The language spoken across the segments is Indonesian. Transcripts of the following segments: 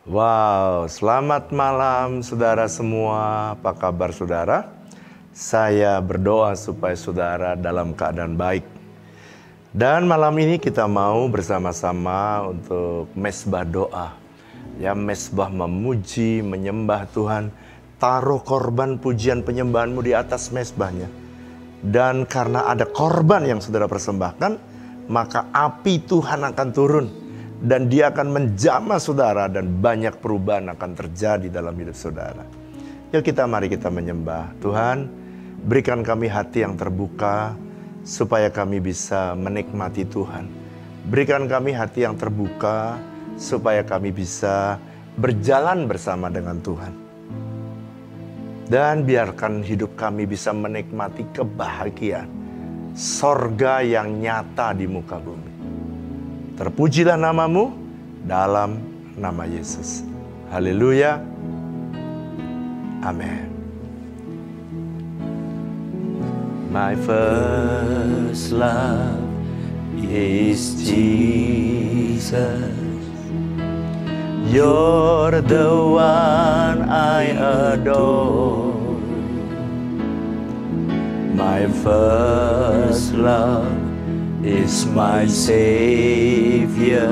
Wow, selamat malam saudara semua. Apa kabar saudara? Saya berdoa supaya saudara dalam keadaan baik. Dan malam ini kita mau bersama-sama untuk mesbah doa. Ya, mesbah memuji, menyembah Tuhan. Taruh korban pujian penyembahanmu di atas mesbahnya. Dan karena ada korban yang saudara persembahkan, maka api Tuhan akan turun. Dan dia akan menjamah saudara dan banyak perubahan akan terjadi dalam hidup saudara. Yuk mari kita menyembah. Tuhan, berikan kami hati yang terbuka supaya kami bisa menikmati Tuhan. Berikan kami hati yang terbuka supaya kami bisa berjalan bersama dengan Tuhan. Dan biarkan hidup kami bisa menikmati kebahagiaan sorga yang nyata di muka bumi. Terpujilah namamu dalam nama Yesus. Haleluya. Amin. My first love is Jesus. You're the one I adore. My first love is my Savior.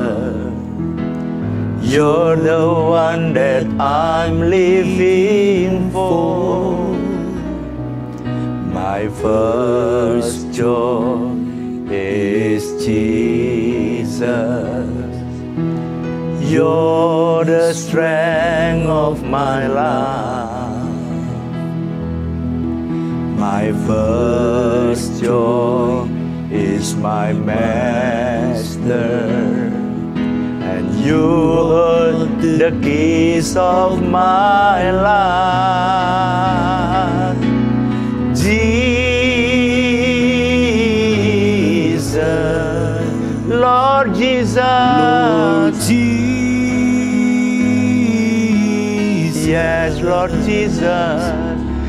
You're the one that I'm living for. My first joy is Jesus. You're the strength of my life. My first joy is my Master, and you hold the keys of my life. Jesus, Lord Jesus, Lord Jesus, yes, Lord Jesus,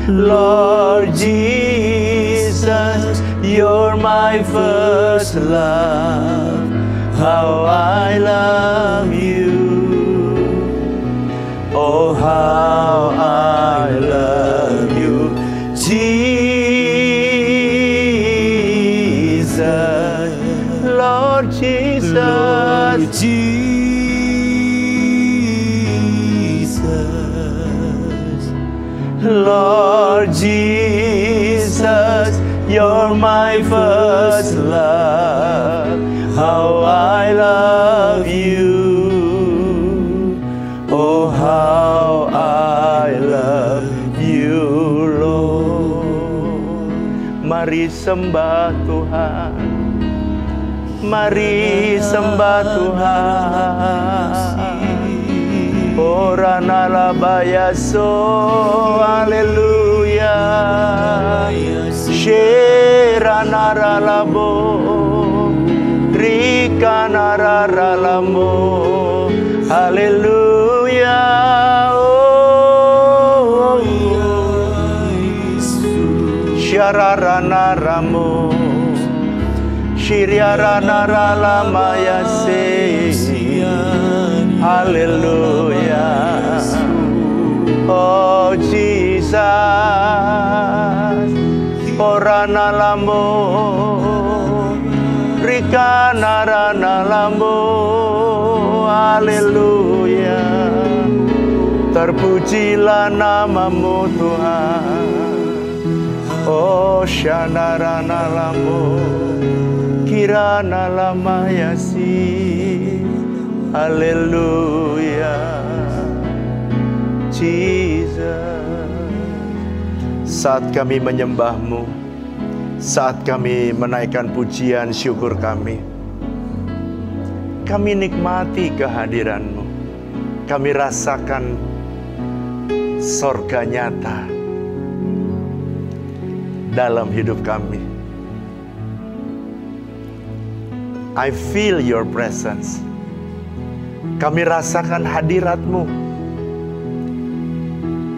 Lord Jesus. You're my first love, how I love you. Oh, how I love you, Jesus, Lord Jesus, Lord Jesus, Lord Jesus. You're my first love, how I love you. Oh, how I love you, Lord. Mari sembah Tuhan, mari sembah Tuhan. Ora nalabayaso, haleluya. Shera naralabo, Rika naralamo, haleluya. Oh, Sharara naramo, Shiriara naralamayase, haleluya. Oh, Jesus. Ora nalamo, Rika naranalamo, haleluya. Terpujilah namamu Tuhan. Oh, shandaranalamo, kirana lamayasi, haleluya. Jesus. Saat kami menyembah-Mu, saat kami menaikkan pujian syukur kami nikmati kehadiran-Mu. Kami rasakan sorga nyata dalam hidup kami. I feel your presence. Kami rasakan hadirat-Mu.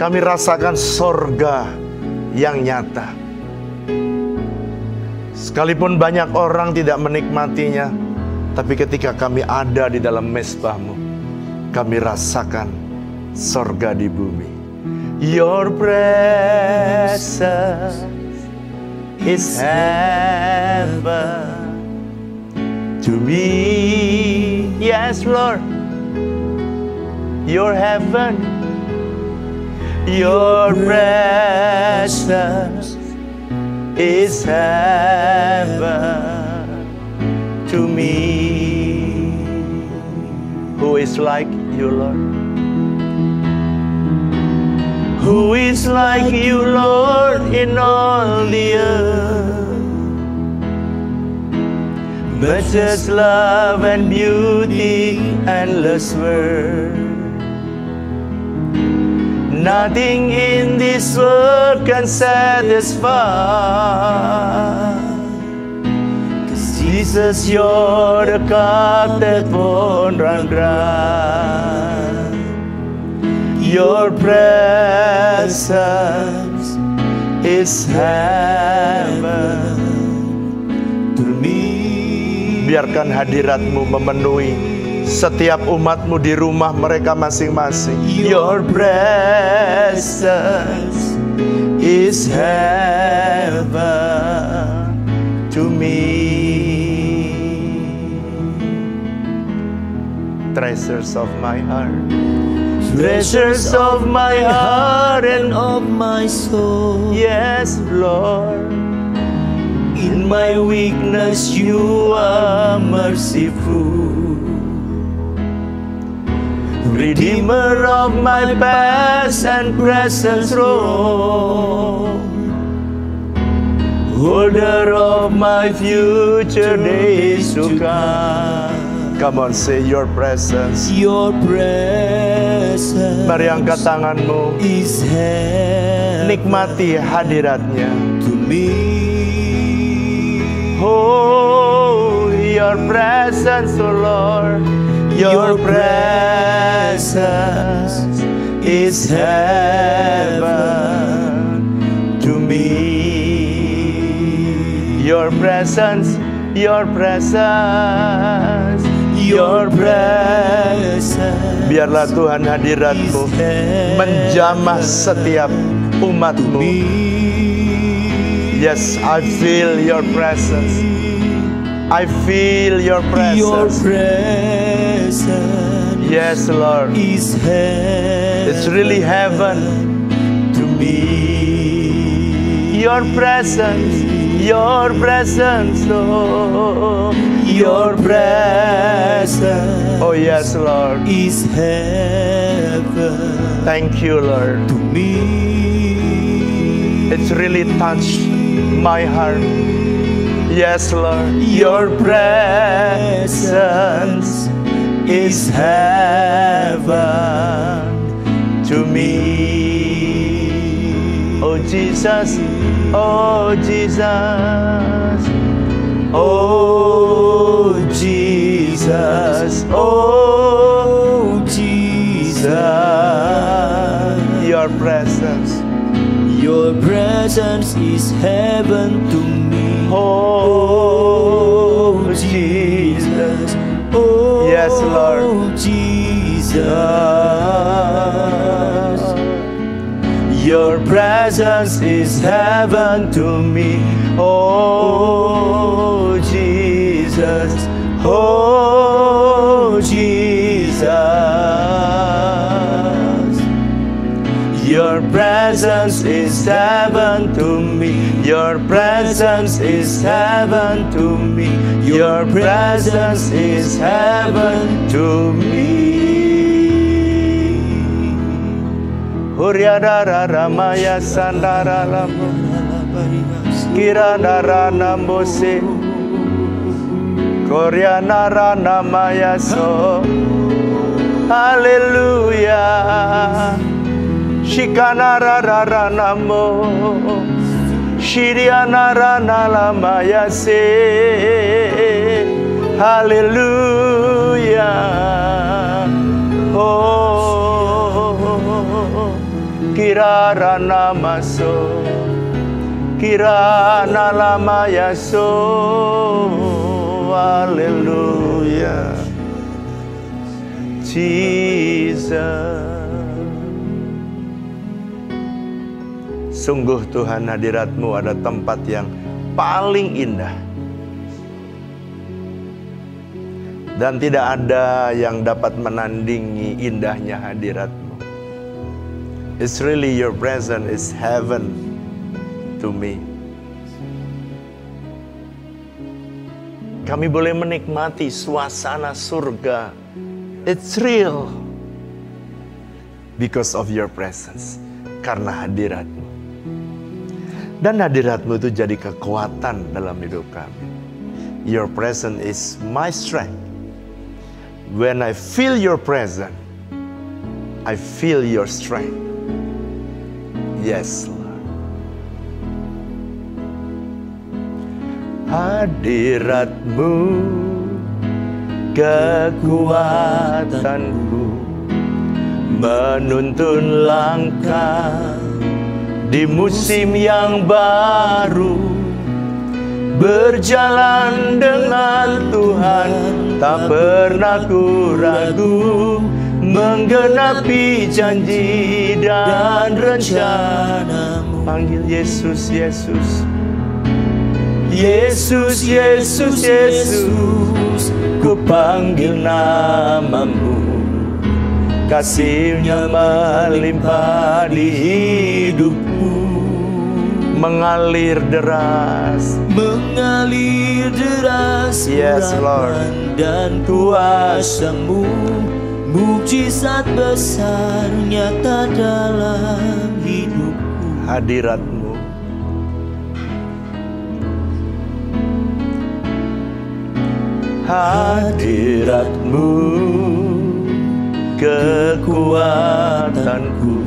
Kami rasakan sorga yang nyata. Sekalipun banyak orang tidak menikmatinya, tapi ketika kami ada di dalam mesbah-Mu, kami rasakan sorga di bumi. Your presence is heaven to me. Yes, Lord, your heaven, your presence is heaven to me. Who is like you, Lord? Who is like you, Lord, in all the earth? Much love and beauty, endless worth. Nothing in this world can satisfy. 'Cause Jesus, you're the cup that won't run dry. Your presence is heaven to me. Biarkan hadirat-Mu memenuhi setiap umat-Mu di rumah mereka masing-masing. Your presence is heaven to me. Treasures of my heart, treasures of my heart and of my soul. Yes, Lord, in my weakness you are merciful. Redeemer of my past and present wrong, holder of my future days to come. Come on, say your presence. Your presence. Mari angkat tanganmu. Is heaven. Nikmati hadiratnya. To me. Oh, your presence, oh Lord. Your presence is heaven to me. Your presence, your presence, your presence. Biarlah Tuhan hadirat-Mu menjamah setiap umat-Mu. Yes, I feel your presence. I feel your presence. Your presence. Yes, Lord. Is heaven. It's really heaven to me. Your presence. Your presence, oh, your presence. Oh yes, Lord. Is heaven. Thank you, Lord. To me. It's really touched my heart. Yes, Lord. Your presence is heaven to me. Oh Jesus, oh Jesus, oh Jesus, oh Jesus. Your presence, your presence is heaven to me. Oh Jesus, oh yes, Lord. Jesus, your presence is heaven to me. Oh Jesus, oh Jesus, your presence is heaven to me. Your presence is heaven to me. Your presence is heaven to me. Huryadara ramaya sandara lambo, kiranara nambose, koryanara namaya so. Hallelujah. Shikanara rara namo, shirianara nalamaya se. Hallelujah. Oh, kirara namaso, kirana lamaya so. Hallelujah. Jesus. Sungguh Tuhan, hadirat-Mu ada tempat yang paling indah. Dan tidak ada yang dapat menandingi indahnya hadirat-Mu. It's really your presence is heaven to me. Kami boleh menikmati suasana surga. It's real. Because of your presence. Karena hadirat-Mu. Dan hadirat-Mu itu jadi kekuatan dalam hidup kami. Your presence is my strength. When I feel your presence, I feel your strength. Yes, Lord. Hadirat-Mu kekuatanku, menuntun langkah di musim yang baru. Berjalan dengan Tuhan, tak pernah ku ragu, menggenapi janji dan rencana-Mu. Panggil Yesus, Yesus. Yesus, Yesus, Yesus, ku panggil nama-Mu. Kasih-Nya melimpah di hidupku, mengalir deras, yes, Lord. Dan kuasa-Mu, mukjizat besar nyata dalam hidupku. Hadirat-Mu, hadirat-Mu kekuatanku,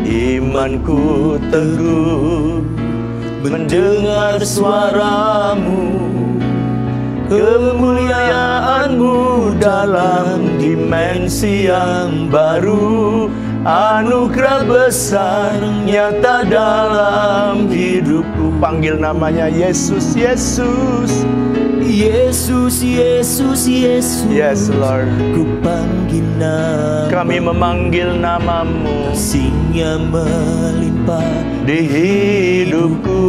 imanku teguh mendengar suara-Mu, kemuliaan-Mu dalam dimensi yang baru, anugerah besar nyata dalam hidupku. Panggil namanya Yesus, Yesus. Yesus, Yesus, Yesus. Yes, Lord. Ku panggil nama. Kami memanggil nama-Mu. Kasih-Nya melimpah di hidupku,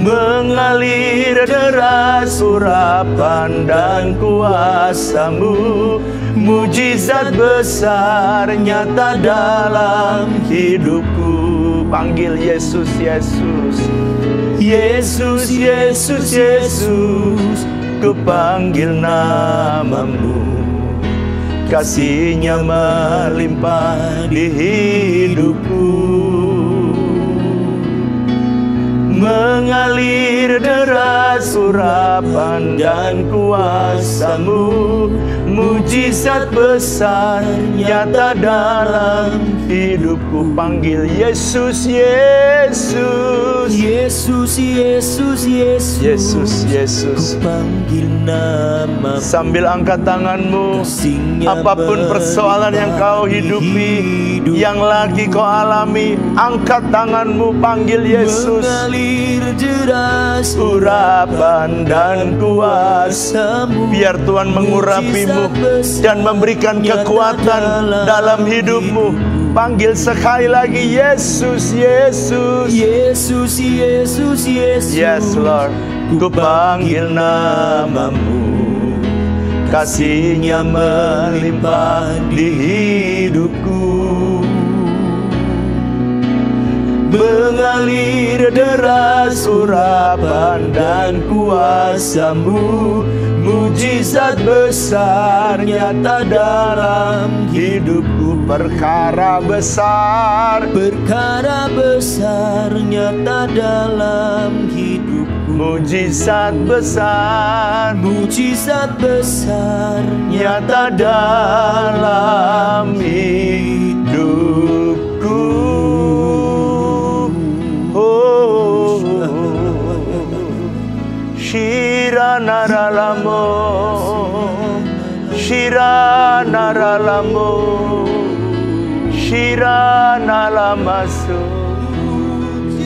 mengalir deras urapan dan kuasa-Mu, mujizat besar nyata dalam hidupku. Panggil Yesus, Yesus. Yesus, Yesus, Yesus, ku panggil nama-Mu. Kasih-Nya melimpah di hidupku, mengalir deras urapan dan kuasa-Mu, mujizat besar nyata dalam hidupku. Panggil Yesus, Yesus. Yesus, Yesus, Yesus. Yesus, Yesus. Ku panggil nama. Sambil angkat tangan-Mu, apapun persoalan yang kau hidupi, yang lagi kau alami, angkat tangan-Mu, panggil Yesus. Mengalir deras urapan dan kuasa-Mu, biar Tuhan mengurapi-Mu dan memberikan kekuatan dalam hidup-Mu. Panggil sekali lagi Yesus, Yesus. Yesus, Yesus, Yesus. Yes, Lord. Ku panggil nama-Mu. Kasih-Nya melimpah di hidupku, mengalir deras urapan dan kuasa-Mu, mujizat besar nyata dalam hidupku. Perkara besar nyata dalam hidupku. Mujizat besar nyata dalam hidupku. Oh, Shira naralamo, Shira naralamo, Shira nalamaso,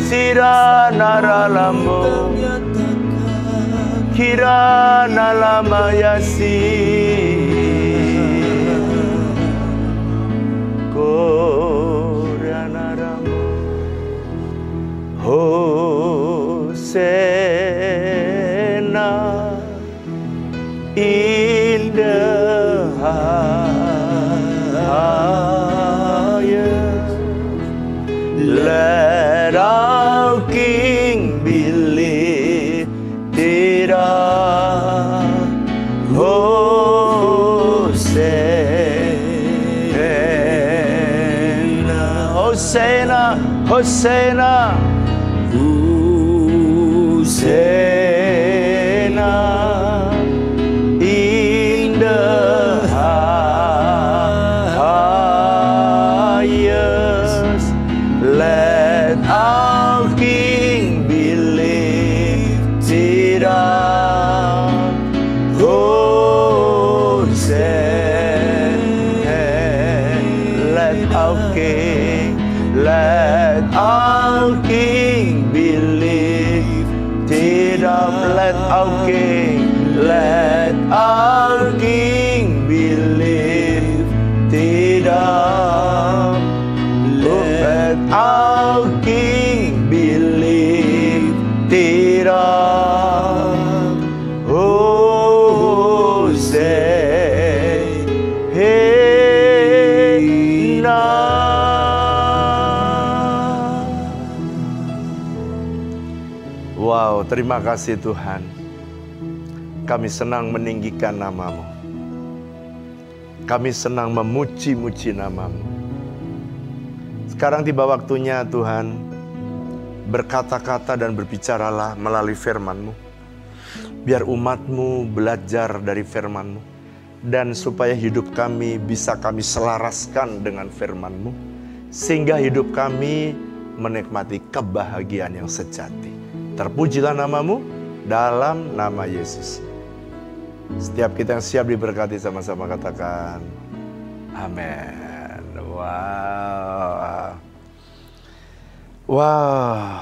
Shira naralamo, Kirana lama yasi Korana ramo Hosena in the highest. Let our King be lifted up. Hosanna, Hosanna, Hosanna, Hosanna in the highest. Let our King be lifted up. Let our King, let our King be lifted up. Let our King, let our King be lifted up. Let our King be lifted up. Wow, terima kasih Tuhan. Kami senang meninggikan nama-Mu. Kami senang memuji-muji nama-Mu. Sekarang tiba waktunya Tuhan, berkata-kata dan berbicaralah melalui firman-Mu. Biar umat-Mu belajar dari firman-Mu. Dan supaya hidup kami bisa kami selaraskan dengan firman-Mu. Sehingga hidup kami menikmati kebahagiaan yang sejati. Terpujilah nama-Mu dalam nama Yesus. Setiap kita yang siap diberkati sama-sama katakan amin. Wow. Wow.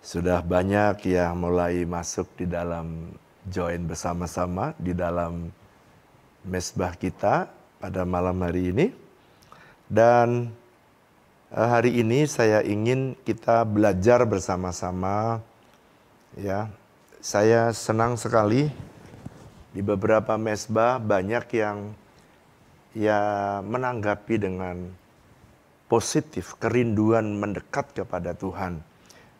Sudah banyak yang mulai masuk di dalam join bersama-sama di dalam mesbah kita pada malam hari ini. Dan hari ini saya ingin kita belajar bersama-sama. Ya, saya senang sekali di beberapa mesbah banyak yang menanggapi dengan positif, kerinduan mendekat kepada Tuhan.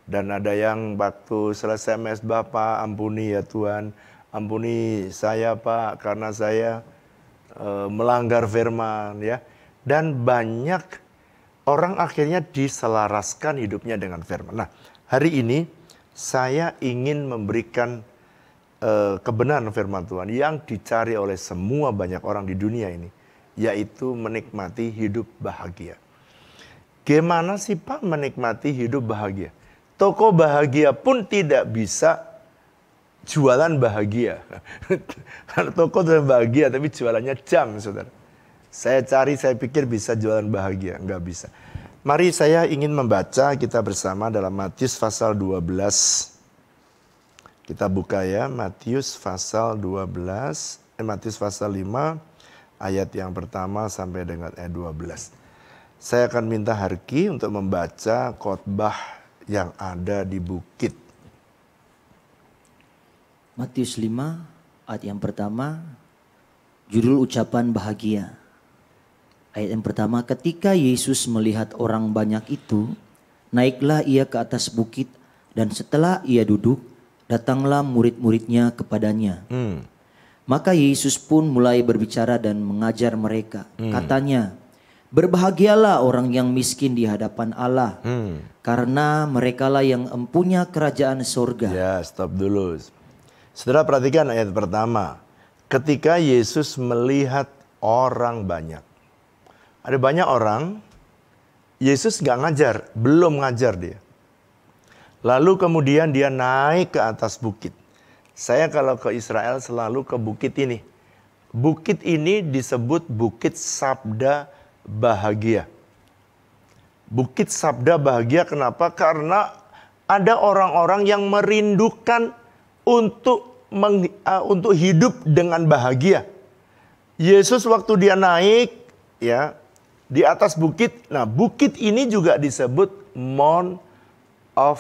Dan ada yang waktu selesai mesbah, Pak, ampuni ya Tuhan, ampuni saya Pak, karena saya melanggar firman ya. Dan banyak orang akhirnya diselaraskan hidupnya dengan firman. Nah, hari ini saya ingin memberikan kebenaran firman Tuhan yang dicari oleh semua banyak orang di dunia ini, yaitu menikmati hidup bahagia. Gimana sih Pak menikmati hidup bahagia? Toko bahagia pun tidak bisa jualan bahagia. Toko jualan bahagia tapi jualannya jam, saudara. Saya cari, saya pikir bisa jualan bahagia, enggak bisa. Mari saya ingin membaca kita bersama dalam Matius pasal 12. Kita buka ya, Matius pasal 12, Matius pasal 5, ayat yang pertama sampai dengan ayat 12. Saya akan minta Harki untuk membaca khotbah yang ada di bukit. Matius 5 ayat yang pertama, judul ucapan bahagia. Ayat yang pertama, ketika Yesus melihat orang banyak itu, naiklah ia ke atas bukit, dan setelah ia duduk, datanglah murid-muridnya kepadanya. Maka Yesus pun mulai berbicara dan mengajar mereka. Katanya, berbahagialah orang yang miskin di hadapan Allah, karena merekalah yang empunya kerajaan surga. Ya, stop dulu. Saudara perhatikan ayat pertama. Ketika Yesus melihat orang banyak. Ada banyak orang, Yesus nggak ngajar, belum ngajar dia. Lalu kemudian dia naik ke atas bukit. Saya kalau ke Israel selalu ke bukit ini. Bukit ini disebut Bukit Sabda Bahagia. Bukit Sabda Bahagia kenapa? Karena ada orang-orang yang merindukan untuk hidup dengan bahagia. Yesus waktu dia naik ya di atas bukit. Nah, bukit ini juga disebut Mount of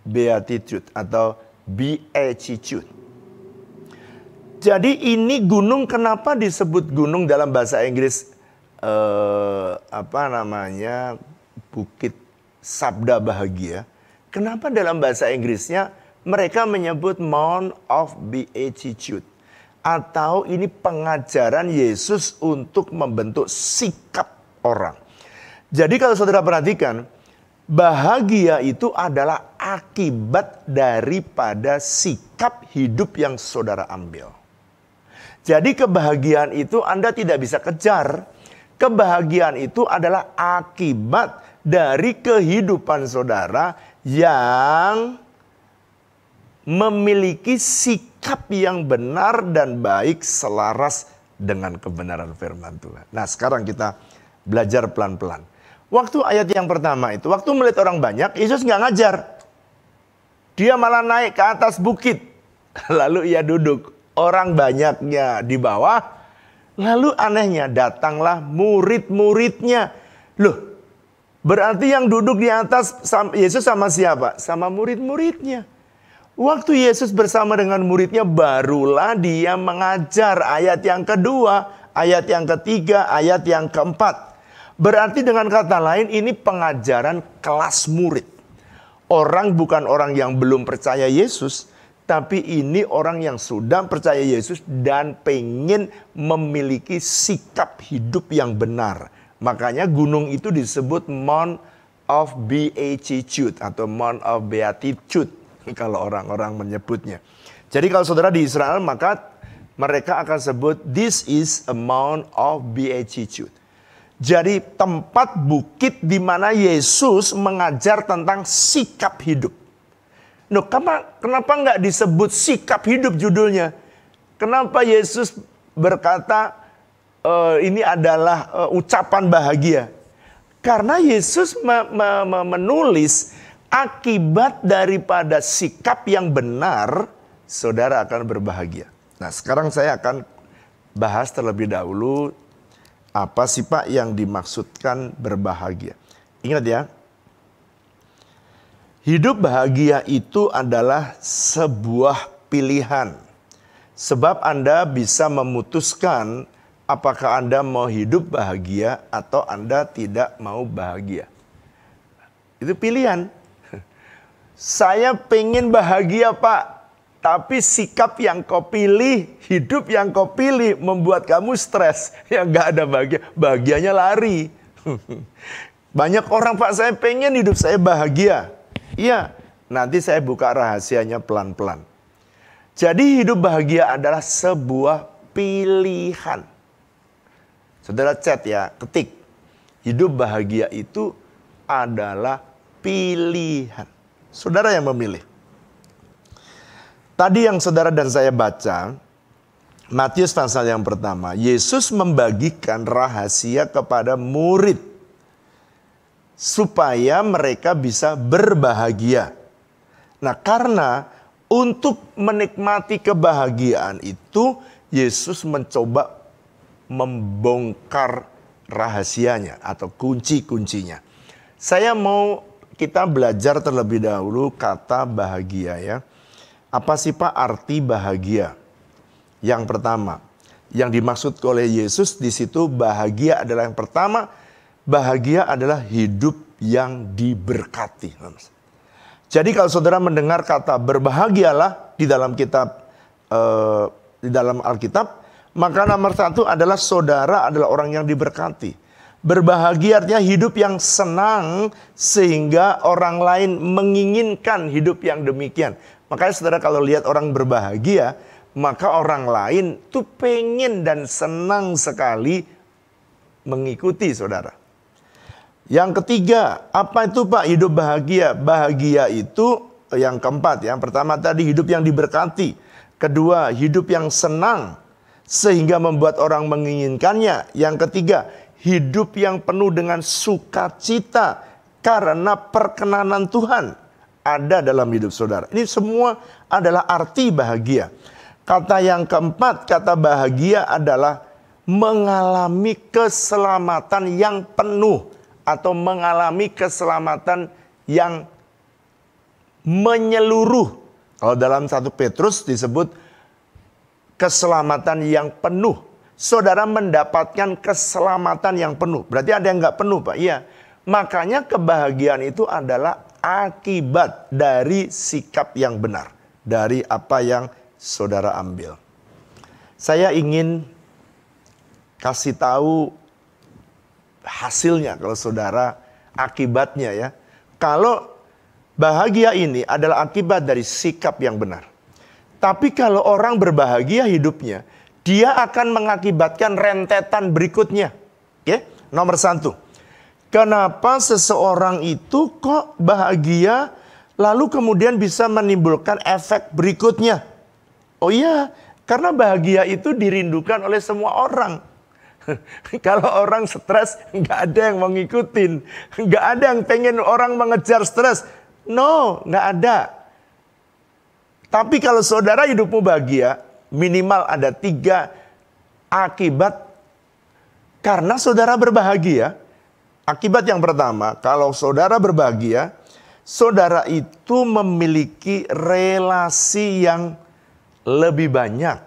Beatitude atau Beatitude. Jadi ini gunung, kenapa disebut gunung dalam bahasa Inggris Bukit Sabda Bahagia? Kenapa dalam bahasa Inggrisnya mereka menyebut Mount of Beatitude? Atau ini pengajaran Yesus untuk membentuk sikap orang. Jadi kalau saudara perhatikan, bahagia itu adalah akibat daripada sikap hidup yang saudara ambil. Jadi kebahagiaan itu Anda tidak bisa kejar. Kebahagiaan itu adalah akibat dari kehidupan saudara yang memiliki sikap yang benar dan baik selaras dengan kebenaran firman Tuhan. Nah, sekarang kita belajar pelan-pelan. Waktu ayat yang pertama itu, waktu melihat orang banyak, Yesus nggak ngajar. Dia malah naik ke atas bukit. Lalu ia duduk. Orang banyaknya di bawah. Lalu anehnya datanglah murid-muridnya. Loh, berarti yang duduk di atas Yesus sama siapa? Sama murid-muridnya. Waktu Yesus bersama dengan muridnya barulah dia mengajar ayat yang kedua, ayat yang ketiga, ayat yang keempat. Berarti dengan kata lain ini pengajaran kelas murid. Orang bukan orang yang belum percaya Yesus, tapi ini orang yang sudah percaya Yesus dan pengen memiliki sikap hidup yang benar. Makanya gunung itu disebut Mount of Beatitude atau Mount of Beatitude kalau orang-orang menyebutnya. Jadi kalau saudara di Israel, maka mereka akan sebut this is a Mount of Beatitude. Jadi tempat bukit di mana Yesus mengajar tentang sikap hidup. Nah, kenapa nggak disebut sikap hidup judulnya? Kenapa Yesus berkata ini adalah ucapan bahagia? Karena Yesus menulis akibat daripada sikap yang benar, saudara akan berbahagia. Nah, sekarang saya akan bahas terlebih dahulu apa sih Pak yang dimaksudkan berbahagia. Ingat ya, hidup bahagia itu adalah sebuah pilihan. Sebab Anda bisa memutuskan apakah Anda mau hidup bahagia atau Anda tidak mau bahagia. Itu pilihan. Saya pengen bahagia Pak, tapi sikap yang kau pilih, hidup yang kau pilih membuat kamu stres. Ya nggak ada bahagia, bahagianya lari. Banyak orang, Pak saya pengen hidup saya bahagia. Iya, nanti saya buka rahasianya pelan-pelan. Jadi hidup bahagia adalah sebuah pilihan. Saudara chat ya, ketik. Hidup bahagia itu adalah pilihan. Saudara yang memilih. Tadi yang saudara dan saya baca, Matius pasal yang pertama, Yesus membagikan rahasia kepada murid supaya mereka bisa berbahagia. Nah, karena untuk menikmati kebahagiaan itu, Yesus mencoba membongkar rahasianya atau kunci-kuncinya. Saya mau kita belajar terlebih dahulu kata bahagia ya. Apa sih Pak arti bahagia? Yang pertama, yang dimaksud oleh Yesus di situ bahagia adalah yang pertama, bahagia adalah hidup yang diberkati. Jadi kalau saudara mendengar kata berbahagialah di dalam kitab di dalam Alkitab, maka nomor satu adalah saudara adalah orang yang diberkati. Berbahagia artinya hidup yang senang sehingga orang lain menginginkan hidup yang demikian. Makanya saudara kalau lihat orang berbahagia, maka orang lain tuh pengen dan senang sekali mengikuti saudara. Yang ketiga, apa itu Pak hidup bahagia? Bahagia itu yang keempat. Yang pertama tadi hidup yang diberkati. Kedua, hidup yang senang sehingga membuat orang menginginkannya. Yang ketiga, hidup yang penuh dengan sukacita karena perkenanan Tuhan. ada dalam hidup saudara. Ini semua adalah arti bahagia. Kata yang keempat, kata bahagia adalah mengalami keselamatan yang penuh. Atau mengalami keselamatan yang menyeluruh. Kalau dalam 1 Petrus disebut keselamatan yang penuh. Saudara mendapatkan keselamatan yang penuh. Berarti ada yang nggak penuh, Pak? Iya. Makanya kebahagiaan itu adalah akibat dari sikap yang benar. Dari apa yang saudara ambil. Saya ingin kasih tahu hasilnya kalau saudara, akibatnya ya. Kalau bahagia ini adalah akibat dari sikap yang benar. Tapi kalau orang berbahagia hidupnya, dia akan mengakibatkan rentetan berikutnya. Oke? Nomor 1. Kenapa seseorang itu kok bahagia lalu kemudian bisa menimbulkan efek berikutnya? Oh iya, karena bahagia itu dirindukan oleh semua orang. Kalau orang stres, nggak ada yang mau ngikutin. Nggak ada yang pengen orang mengejar stres. No, nggak ada. Tapi kalau saudara hidupmu bahagia, minimal ada 3 akibat karena saudara berbahagia. Akibat yang pertama, kalau saudara berbahagia, saudara itu memiliki relasi yang lebih banyak.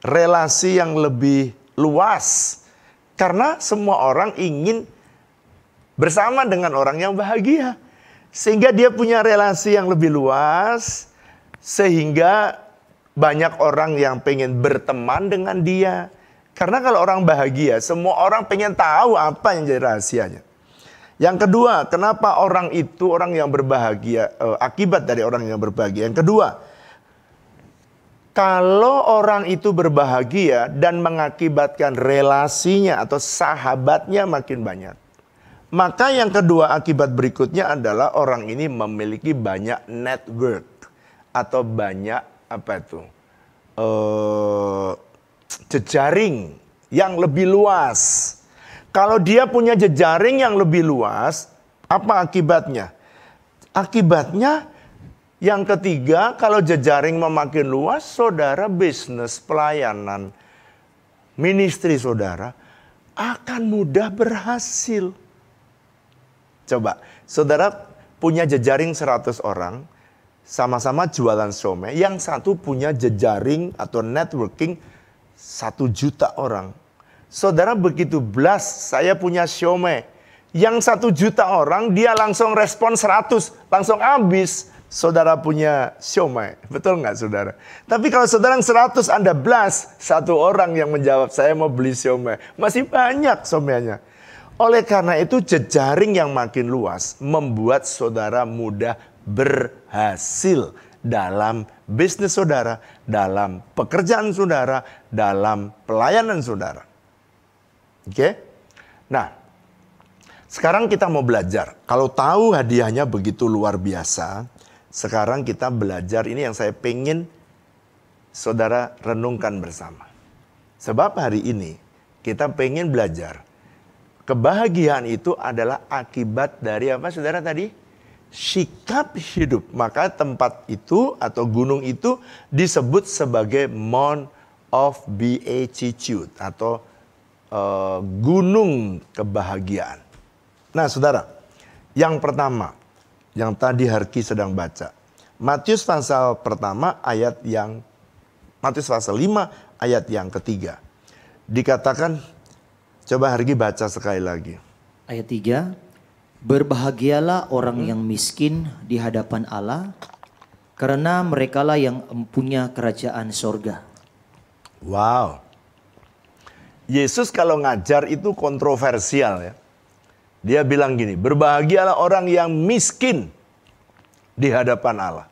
Relasi yang lebih luas. Karena semua orang ingin bersama dengan orang yang bahagia. Sehingga dia punya relasi yang lebih luas. Sehingga banyak orang yang pengen berteman dengan dia. Karena kalau orang bahagia, semua orang pengen tahu apa yang jadi rahasianya. Yang kedua, kenapa orang itu orang yang berbahagia, akibat dari orang yang berbahagia. Yang kedua, kalau orang itu berbahagia dan mengakibatkan relasinya atau sahabatnya makin banyak. Maka yang kedua akibat berikutnya adalah orang ini memiliki banyak network. Atau banyak jejaring yang lebih luas. Kalau dia punya jejaring yang lebih luas, apa akibatnya? Akibatnya yang ketiga, kalau jejaring memakin luas, saudara bisnis, pelayanan, ministry saudara akan mudah berhasil. Coba, saudara punya jejaring 100 orang, sama-sama jualan siomay, yang satu punya jejaring atau networking 1 juta orang. Saudara begitu blast, saya punya siomay. Yang 1 juta orang, dia langsung respon 100, langsung habis. Saudara punya siomay, betul nggak saudara? Tapi kalau saudara yang 100 Anda blast, 1 orang yang menjawab, saya mau beli siomay. Masih banyak siomaynya. Oleh karena itu jejaring yang makin luas, membuat saudara mudah berhasil dalam bisnis saudara, dalam pekerjaan saudara, dalam pelayanan saudara. Oke? Nah, sekarang kita mau belajar. Kalau tahu hadiahnya begitu luar biasa, sekarang kita belajar ini yang saya pengen saudara renungkan bersama. Sebab hari ini kita pengen belajar. Kebahagiaan itu adalah akibat dari apa saudara tadi? Sikap hidup. Maka tempat itu atau gunung itu disebut sebagai Mount of Beatitude atau gunung kebahagiaan. Nah saudara, yang pertama, yang tadi Harki sedang baca. Matius pasal pertama Matius pasal 5 ayat yang ketiga. Dikatakan, coba Harki baca sekali lagi. Ayat 3, berbahagialah orang yang miskin di hadapan Allah, karena merekalah yang empunya kerajaan sorga. Wow. Yesus kalau ngajar itu kontroversial ya. Dia bilang gini, berbahagialah orang yang miskin di hadapan Allah.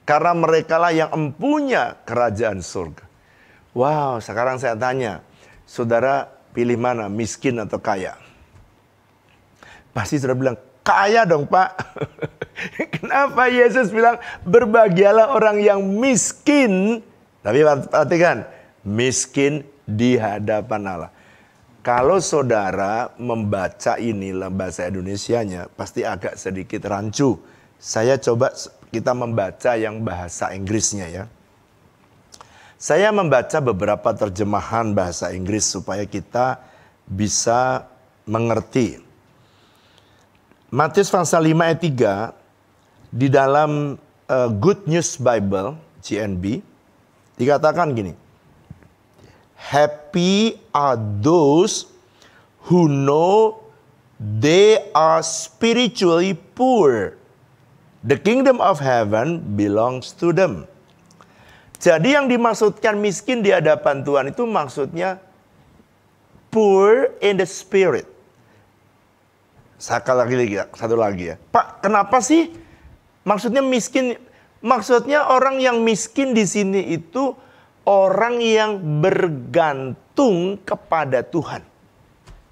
Karena merekalah yang empunya kerajaan surga. Wow, sekarang saya tanya, saudara pilih mana, miskin atau kaya? Pasti saudara bilang, kaya dong Pak. Kenapa Yesus bilang, berbahagialah orang yang miskin. Tapi perhatikan, miskin di hadapan Allah. Kalau saudara membaca ini dalam bahasa Indonesianya, pasti agak sedikit rancu. Saya coba kita membaca yang bahasa Inggrisnya ya. Saya membaca beberapa terjemahan bahasa Inggris supaya kita bisa mengerti. Matius pasal 5 ayat 3 di dalam Good News Bible, GNB, dikatakan gini. Happy are those who know they are spiritually poor. The kingdom of heaven belongs to them. Jadi yang dimaksudkan miskin di hadapan Tuhan itu maksudnya poor in the spirit. Satu lagi ya. Pak, kenapa sih maksudnya miskin? Maksudnya orang yang miskin di sini itu orang yang bergantung kepada Tuhan.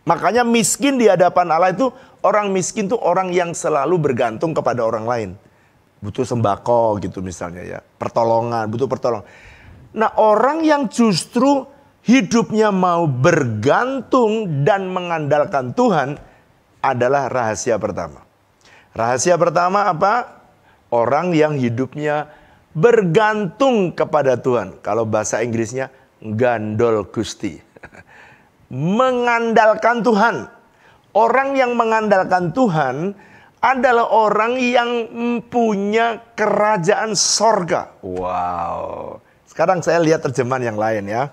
Makanya miskin di hadapan Allah itu, orang miskin itu orang yang selalu bergantung kepada orang lain. Butuh sembako gitu misalnya ya. Pertolongan, butuh pertolongan. Nah, orang yang justru hidupnya mau bergantung dan mengandalkan Tuhan adalah rahasia pertama. Rahasia pertama apa? Orang yang hidupnya bergantung kepada Tuhan. Kalau bahasa Inggrisnya gandol Gusti. Mengandalkan Tuhan. Orang yang mengandalkan Tuhan adalah orang yang punya kerajaan sorga. Wow. Sekarang saya lihat terjemahan yang lain ya.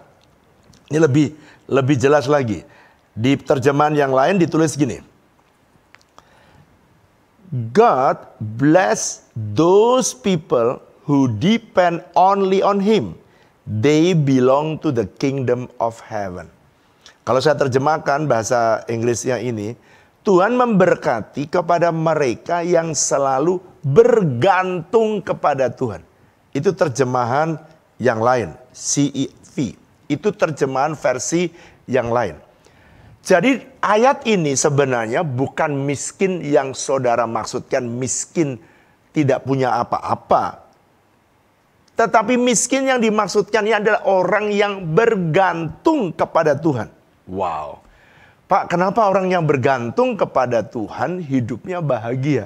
Ini lebih jelas lagi. Di terjemahan yang lain ditulis gini. God bless those people who depend only on Him. They belong to the kingdom of heaven. Kalau saya terjemahkan bahasa Inggrisnya ini, Tuhan memberkati kepada mereka yang selalu bergantung kepada Tuhan. Itu terjemahan yang lain, CEV. Itu terjemahan versi yang lain. Jadi ayat ini sebenarnya bukan miskin yang saudara maksudkan miskin tidak punya apa-apa. Tetapi miskin yang dimaksudkan ini adalah orang yang bergantung kepada Tuhan. Wow. Pak, kenapa orang yang bergantung kepada Tuhan hidupnya bahagia?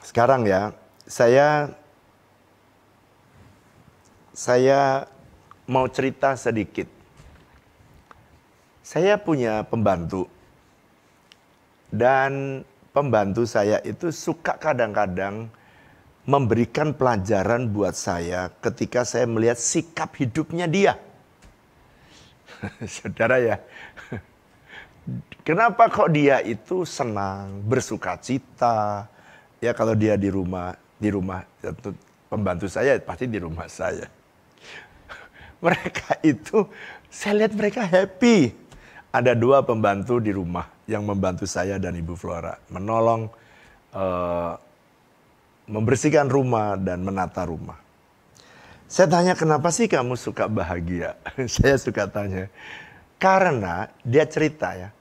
Sekarang ya, saya mau cerita sedikit. Saya punya pembantu. Dan pembantu saya itu suka kadang-kadang memberikan pelajaran buat saya ketika saya melihat sikap hidupnya dia. Saudara ya, kenapa kok dia itu senang, bersukacita? Ya kalau dia di rumah pembantu saya pasti di rumah saya. Mereka itu, saya lihat mereka happy. Ada 2 pembantu di rumah yang membantu saya dan Ibu Flora. Menolong, membersihkan rumah dan menata rumah. Saya tanya, kenapa sih kamu suka bahagia? Saya suka tanya. Karena dia cerita ya.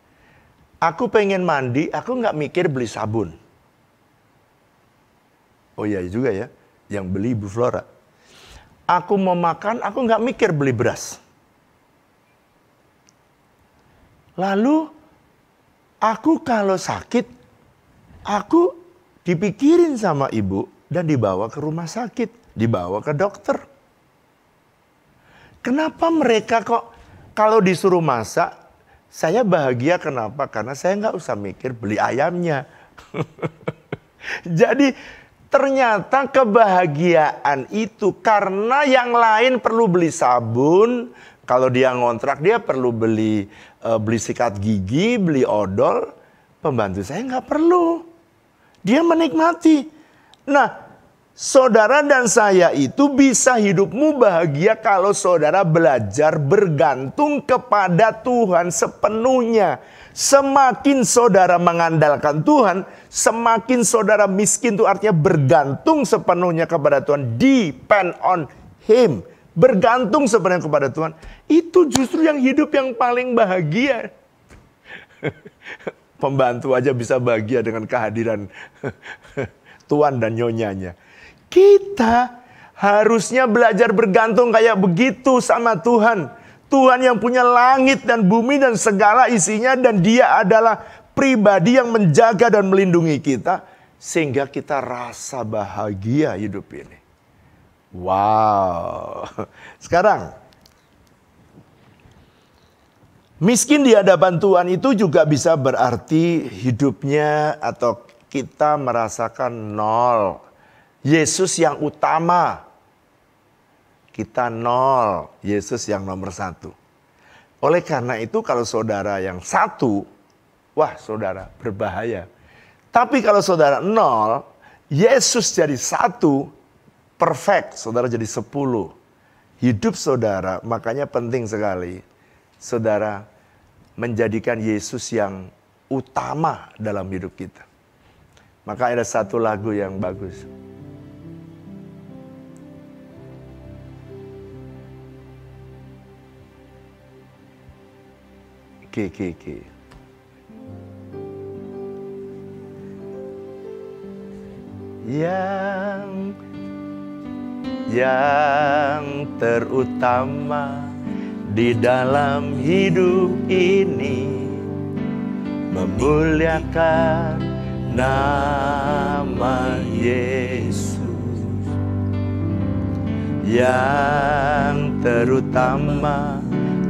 Aku pengen mandi, aku nggak mikir beli sabun. Oh iya juga ya, yang beli Ibu Flora. Aku mau makan, aku nggak mikir beli beras. Lalu, aku kalau sakit, aku dipikirin sama ibu dan dibawa ke rumah sakit, dibawa ke dokter. Kenapa mereka kok kalau disuruh masak, saya bahagia kenapa? Karena saya nggak usah mikir beli ayamnya. Jadi ternyata kebahagiaan itu karena yang lain perlu beli sabun. Kalau dia ngontrak dia perlu beli sikat gigi, beli odol. Pembantu saya nggak perlu. Dia menikmati. Nah, saudara dan saya itu bisa hidupmu bahagia kalau saudara belajar bergantung kepada Tuhan sepenuhnya. Semakin saudara mengandalkan Tuhan, semakin saudara miskin itu artinya bergantung sepenuhnya kepada Tuhan. Depend on Him. Bergantung sepenuhnya kepada Tuhan. Itu justru yang hidup yang paling bahagia. Pembantu aja bisa bahagia dengan kehadiran Tuan dan nyonyanya. Kita harusnya belajar bergantung kayak begitu sama Tuhan. Tuhan yang punya langit dan bumi dan segala isinya. Dan Dia adalah pribadi yang menjaga dan melindungi kita, sehingga kita rasa bahagia hidup ini. Wow. Sekarang, miskin di hadapan Tuhan itu juga bisa berarti hidupnya atau kita merasakan nol. Yesus yang utama, kita nol. Yesus yang nomor satu. Oleh karena itu kalau saudara yang satu, wah saudara berbahaya. Tapi kalau saudara nol, Yesus jadi satu, perfect, saudara jadi 10. Hidup saudara, makanya penting sekali. Saudara menjadikan Yesus yang utama dalam hidup kita. Maka ada satu lagu yang bagus. Yang terutama di dalam hidup ini, memuliakan nama Yesus. Yang terutama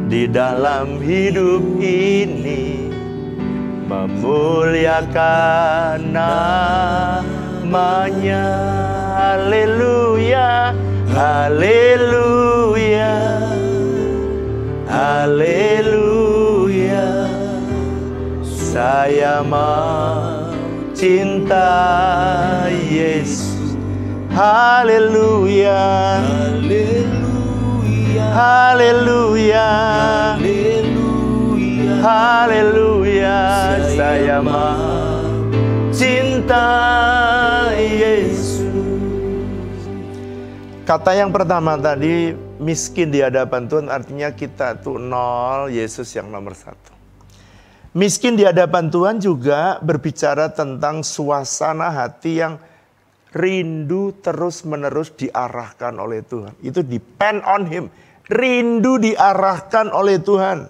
di dalam hidup ini, memuliakan namanya. Haleluya, haleluya, haleluya. Saya mencintai Yesus. Haleluya, haleluya, haleluya, haleluya. Saya mencintai Yesus. Kata yang pertama tadi, miskin di hadapan Tuhan, artinya kita tuh nol, Yesus yang nomor satu. Miskin di hadapan Tuhan juga berbicara tentang suasana hati yang rindu terus-menerus diarahkan oleh Tuhan. Itu depend on Him. Rindu diarahkan oleh Tuhan.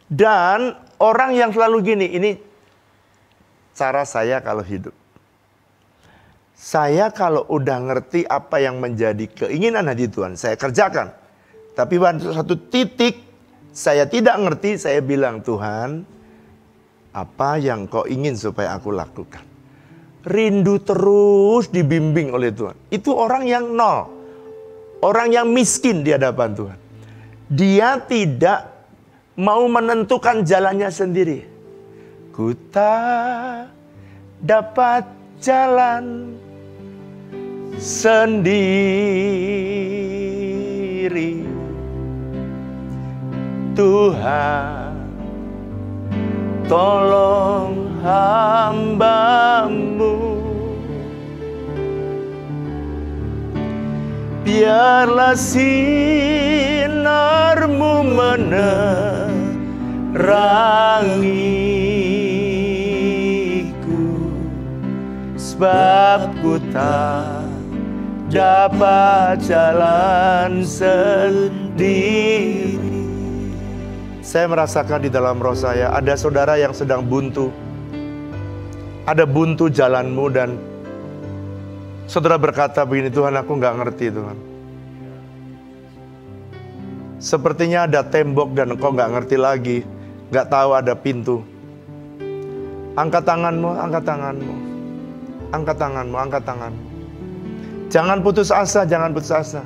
Dan orang yang selalu gini, ini cara saya kalau hidup. Saya kalau udah ngerti apa yang menjadi keinginan hati Tuhan, saya kerjakan. Tapi pada satu titik, saya tidak ngerti, saya bilang, Tuhan, apa yang kau ingin supaya aku lakukan? Rindu terus dibimbing oleh Tuhan. Itu orang yang nol. Orang yang miskin di hadapan Tuhan. Dia tidak mau menentukan jalannya sendiri. Ku tak dapat jalan sendiri, Tuhan tolong hamba-Mu. Biarlah sinar-Mu menerangiku, sebab ku tak dapat jalan sendiri. Saya merasakan di dalam roh saya, ada saudara yang sedang buntu. Ada buntu jalanmu dan saudara berkata begini, Tuhan aku gak ngerti Tuhan. Sepertinya ada tembok dan engkau gak ngerti lagi. Gak tahu ada pintu. Angkat tanganmu, angkat tanganmu. Angkat tanganmu, angkat tanganmu. Jangan putus asa, jangan putus asa.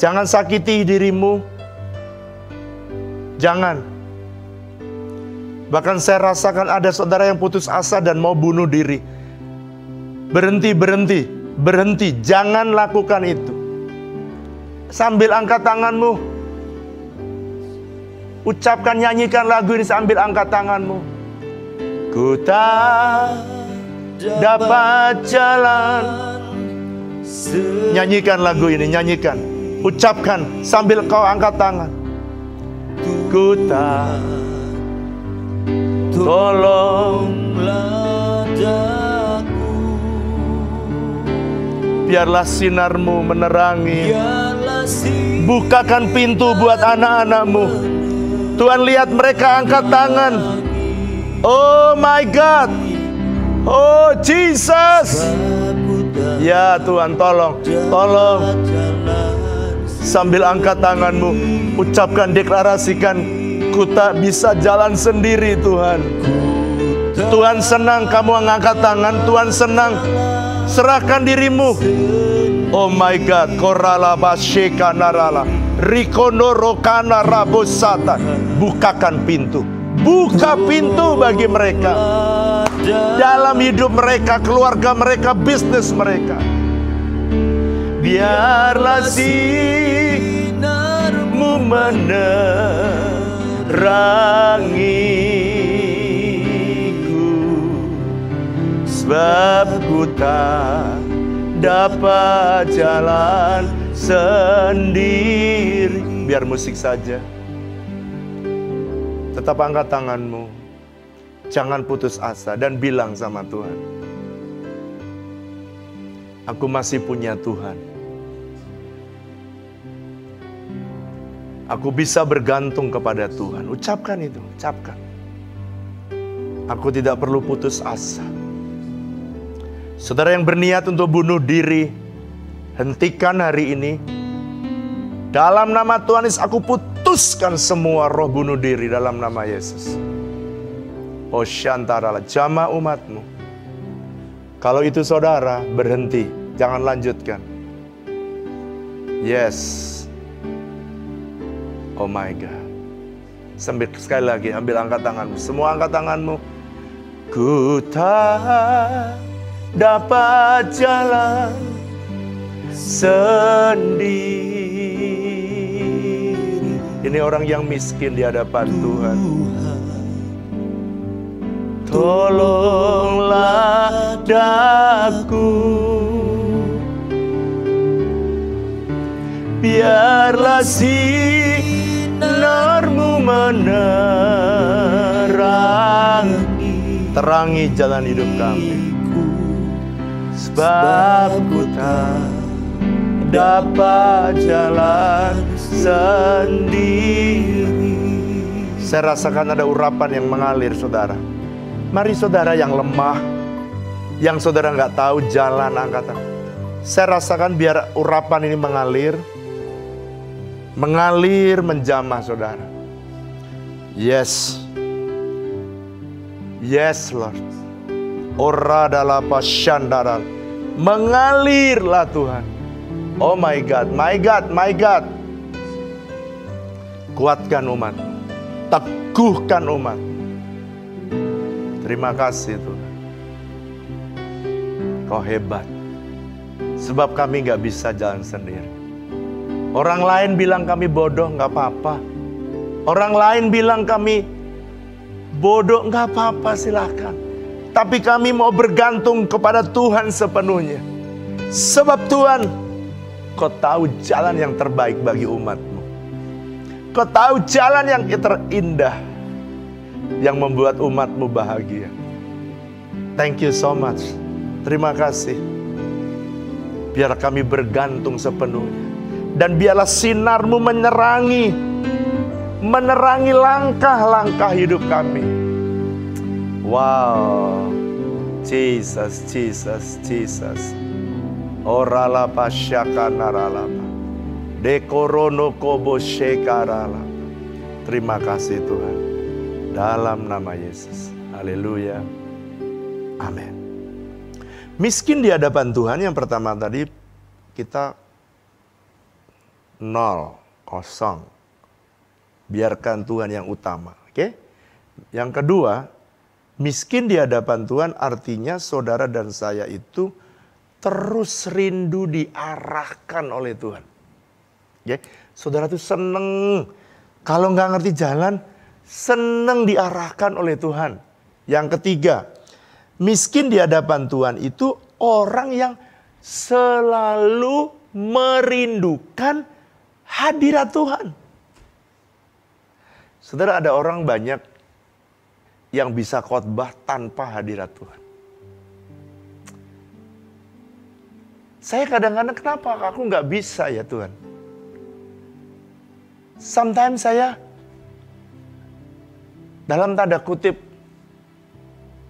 Jangan sakiti dirimu. Jangan. Bahkan saya rasakan ada saudara yang putus asa dan mau bunuh diri. Berhenti, berhenti, berhenti. Jangan lakukan itu. Sambil angkat tanganmu. Ucapkan, nyanyikan lagu ini sambil angkat tanganmu. Ku tak dapat jalan. Nyanyikan lagu ini, nyanyikan. Ucapkan sambil kau angkat tangan. Ku tak, tolonglah aku. Biarlah sinar-Mu menerangi. Bukakan pintu buat anak-anak-Mu. Tuhan lihat mereka angkat tangan. Oh my God. Oh Jesus. Ya Tuhan, tolong. Sambil angkat tanganmu, ucapkan, deklarasikan, ku tak bisa jalan sendiri Tuhan. Tuhan senang kamu mengangkat tangan. Tuhan senang. Serahkan dirimu. Oh my God. Korala basyeka narala. Rikono rokana rabosata. Bukakan pintu. Buka pintu bagi mereka. Dalam hidup mereka, keluarga mereka, bisnis mereka. Biarlah sinarmu menerangiku, sebab ku tak dapat jalan sendiri. Biar musik saja. Tetap angkat tanganmu. Jangan putus asa dan bilang sama Tuhan, aku masih punya Tuhan. Aku bisa bergantung kepada Tuhan. Ucapkan itu, ucapkan. Aku tidak perlu putus asa. Saudara yang berniat untuk bunuh diri, hentikan hari ini. Dalam nama Tuhan Yesus, aku putuskan semua roh bunuh diri dalam nama Yesus. Oh syantaralah, jamah umatmu. Kalau itu saudara, berhenti. Jangan lanjutkan. Yes. Oh my God. Sekali lagi, ambil angkat tanganmu. Semua angkat tanganmu. Ku tak dapat jalan sendiri. Ini orang yang miskin di hadapan Tuhan. Tolonglah daku, biarlah sinarmu menerangi, terangi jalan hidup kami. Sebab ku tak dapat jalan sendiri. Saya rasakan ada urapan yang mengalir, saudara. Mari saudara yang lemah, yang saudara nggak tahu jalan, angkat tangan. Saya rasakan biar urapan ini mengalir menjamah saudara. Yes, yes Lord. Ora dalam pasyandaral, mengalirlah Tuhan. Oh my God, my God, my God. Kuatkan umat, teguhkan umat. Terima kasih Tuhan. Kau hebat. Sebab kami gak bisa jalan sendiri. Orang lain bilang kami bodoh, gak apa-apa. Orang lain bilang kami bodoh, gak apa-apa, silakan. Tapi kami mau bergantung kepada Tuhan sepenuhnya. Sebab Tuhan, Kau tahu jalan yang terbaik bagi umat-Mu. Kau tahu jalan yang terindah, yang membuat umat-Mu bahagia. Thank you so much. Terima kasih. Biar kami bergantung sepenuhnya. Dan biarlah sinar-Mu menerangi langkah-langkah hidup kami. Wow. Jesus, Jesus, Jesus. Orala pasyaka naralapa. Dekorono kobo shekarala. Terima kasih Tuhan. Dalam nama Yesus. Haleluya. Amin. Miskin di hadapan Tuhan yang pertama tadi kita 0, kosong. Biarkan Tuhan yang utama. Oke? Yang kedua, miskin di hadapan Tuhan artinya saudara dan saya itu terus rindu diarahkan oleh Tuhan. Oke? Saudara tuh seneng. Kalau nggak ngerti jalan, seneng diarahkan oleh Tuhan. Yang ketiga, miskin di hadapan Tuhan itu orang yang selalu merindukan hadirat Tuhan. Saudara, ada orang banyak yang bisa khotbah tanpa hadirat Tuhan. Saya kadang-kadang, kenapa aku nggak bisa ya Tuhan? Sometimes saya dalam tanda kutip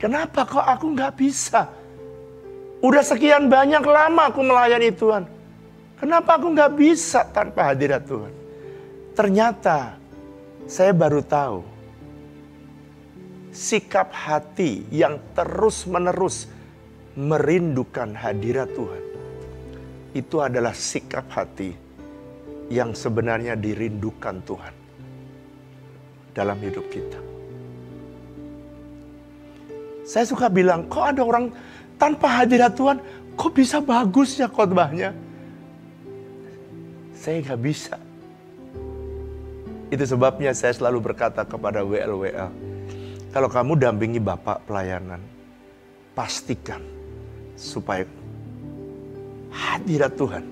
Kenapa kok aku nggak bisa? Udah sekian banyak lama aku melayani Tuhan. Kenapa aku nggak bisa tanpa hadirat Tuhan? Ternyata saya baru tahu sikap hati yang terus-menerus merindukan hadirat Tuhan. Itu adalah sikap hati yang sebenarnya dirindukan Tuhan dalam hidup kita. Saya suka bilang, kok ada orang tanpa hadirat Tuhan, kok bisa bagus ya khotbahnya? Saya gak bisa. Itu sebabnya saya selalu berkata kepada WL, kalau kamu dampingi Bapak pelayanan, pastikan supaya hadirat Tuhan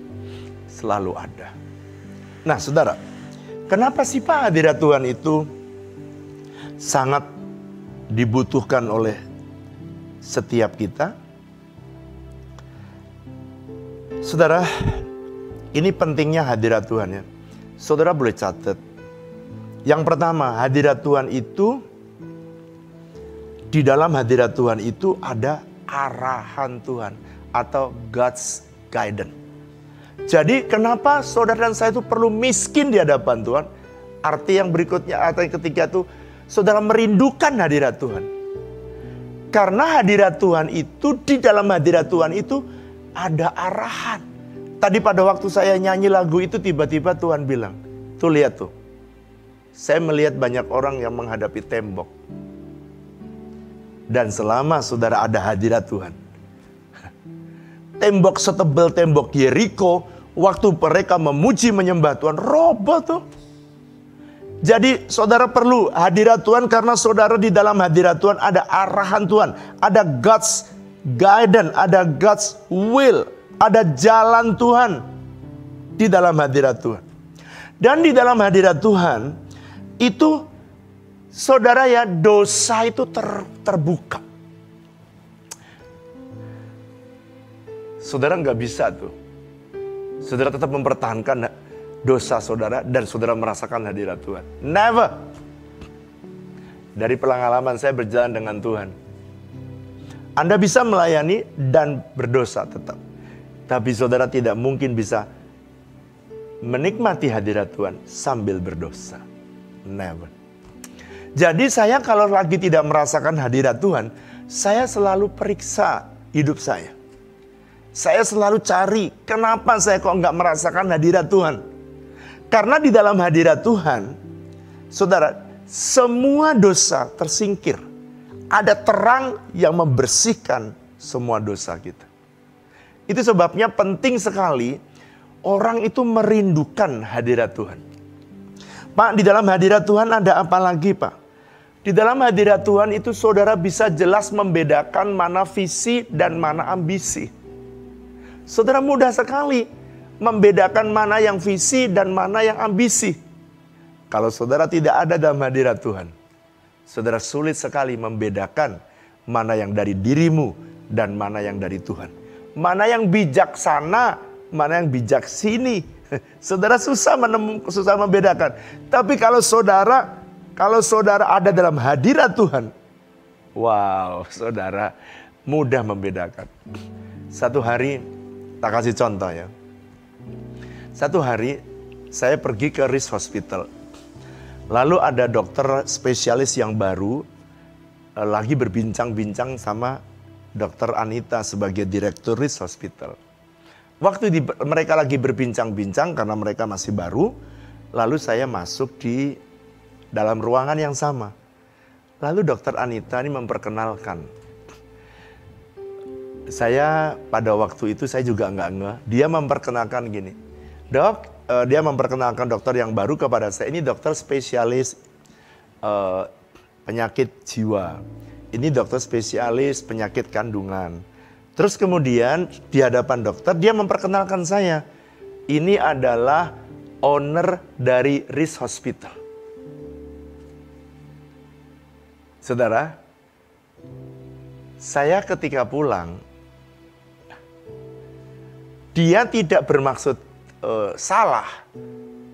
selalu ada. Nah saudara, kenapa sih Pak hadirat Tuhan itu sangat dibutuhkan oleh setiap kita? Saudara, ini pentingnya hadirat Tuhan ya. Saudara boleh catat. Yang pertama, hadirat Tuhan itu, di dalam hadirat Tuhan itu ada arahan Tuhan atau God's guidance. Jadi kenapa saudara dan saya itu perlu miskin di hadapan Tuhan? Arti yang berikutnya, arti yang ketiga itu, saudara merindukan hadirat Tuhan. Karena hadirat Tuhan itu, di dalam hadirat Tuhan itu ada arahan. Tadi pada waktu saya nyanyi lagu itu tiba-tiba Tuhan bilang, tuh lihat tuh. Saya melihat banyak orang yang menghadapi tembok. Dan selama saudara ada hadirat Tuhan, tembok setebal tembok Yeriko, waktu mereka memuji menyembah Tuhan, roboh tuh. Jadi saudara perlu hadirat Tuhan karena saudara di dalam hadirat Tuhan ada arahan Tuhan. Ada God's guidance, ada God's will, ada jalan Tuhan di dalam hadirat Tuhan. Dan di dalam hadirat Tuhan itu saudara ya, dosa itu terbuka. Saudara nggak bisa tuh. Saudara tetap mempertahankan dosa saudara dan saudara merasakan hadirat Tuhan. Never. Dari pengalaman saya berjalan dengan Tuhan, Anda bisa melayani dan berdosa tetap. Tapi saudara tidak mungkin bisa menikmati hadirat Tuhan sambil berdosa. Never. Jadi saya kalau lagi tidak merasakan hadirat Tuhan, saya selalu periksa hidup saya. Saya selalu cari, kenapa saya kok nggak merasakan hadirat Tuhan? Karena di dalam hadirat Tuhan, saudara, semua dosa tersingkir. Ada terang yang membersihkan semua dosa kita. Itu sebabnya penting sekali orang itu merindukan hadirat Tuhan. Pak, di dalam hadirat Tuhan ada apa lagi, Pak? Di dalam hadirat Tuhan itu saudara bisa jelas membedakan mana visi dan mana ambisi. Saudara mudah sekali membedakan mana yang visi dan mana yang ambisi. Kalau saudara tidak ada dalam hadirat Tuhan, saudara sulit sekali membedakan mana yang dari dirimu dan mana yang dari Tuhan. Mana yang bijaksana, mana yang bijaksini. Saudara susah membedakan. Tapi kalau saudara ada dalam hadirat Tuhan, wow, saudara mudah membedakan. Satu hari, tak kasih contoh ya. Satu hari saya pergi ke Riz Hospital. Lalu ada dokter spesialis yang baru lagi berbincang-bincang sama Dokter Anita sebagai direktur Riz Hospital. Waktu mereka lagi berbincang-bincang karena mereka masih baru, lalu saya masuk di dalam ruangan yang sama. Lalu Dokter Anita ini memperkenalkan. Saya pada waktu itu saya juga nggak ngeh. Dia memperkenalkan gini, Dok, dia memperkenalkan dokter yang baru kepada saya. Ini dokter spesialis penyakit jiwa. Ini dokter spesialis penyakit kandungan. Terus kemudian di hadapan dokter dia memperkenalkan saya. Ini adalah owner dari Riz Hospital. Saudara, saya ketika pulang, dia tidak bermaksud salah,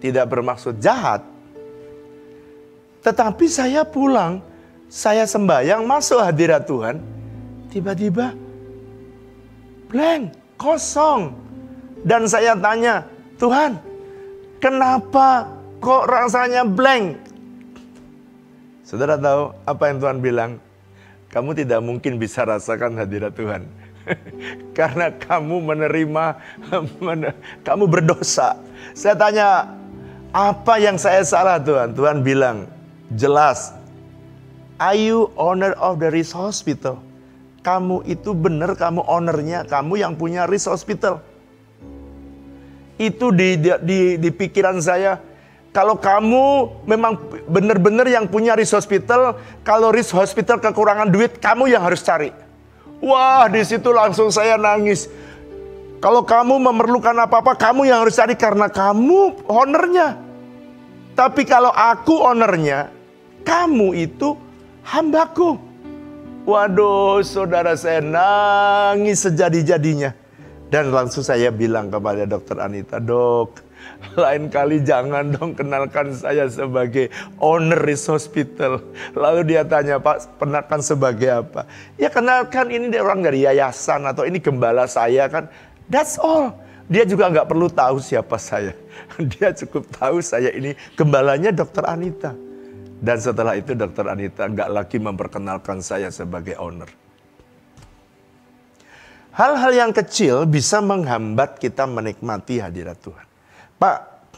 tidak bermaksud jahat. Tetapi saya pulang saya sembahyang masuk hadirat Tuhan, tiba-tiba blank, kosong. Dan saya tanya, Tuhan, kenapa kok rasanya blank? Saudara tahu apa yang Tuhan bilang? Kamu tidak mungkin bisa rasakan hadirat Tuhan. Karena kamu kamu berdosa. Saya tanya, apa yang saya salah Tuhan? Tuhan bilang, jelas. Are you owner of the Riz Hospital? Kamu itu benar, kamu ownernya, kamu yang punya Riz Hospital. Itu di pikiran saya. Kalau kamu memang benar-benar yang punya Riz Hospital, kalau Riz Hospital kekurangan duit, kamu yang harus cari. Wah, di situ langsung saya nangis. Kalau kamu memerlukan apa-apa, kamu yang harus cari karena kamu ownernya. Tapi kalau aku ownernya, kamu itu hambaku. Waduh, saudara, saya nangis sejadi-jadinya. Dan langsung saya bilang kepada Dokter Anita, Dok, lain kali jangan dong kenalkan saya sebagai owner Riz Hospital. Lalu dia tanya, Pak, kenalkan sebagai apa? Ya kenalkan ini orang dari yayasan atau ini gembala saya kan. That's all. Dia juga nggak perlu tahu siapa saya. Dia cukup tahu saya ini gembalanya Dokter Anita. Dan setelah itu Dokter Anita nggak lagi memperkenalkan saya sebagai owner. Hal-hal yang kecil bisa menghambat kita menikmati hadirat Tuhan. Pak,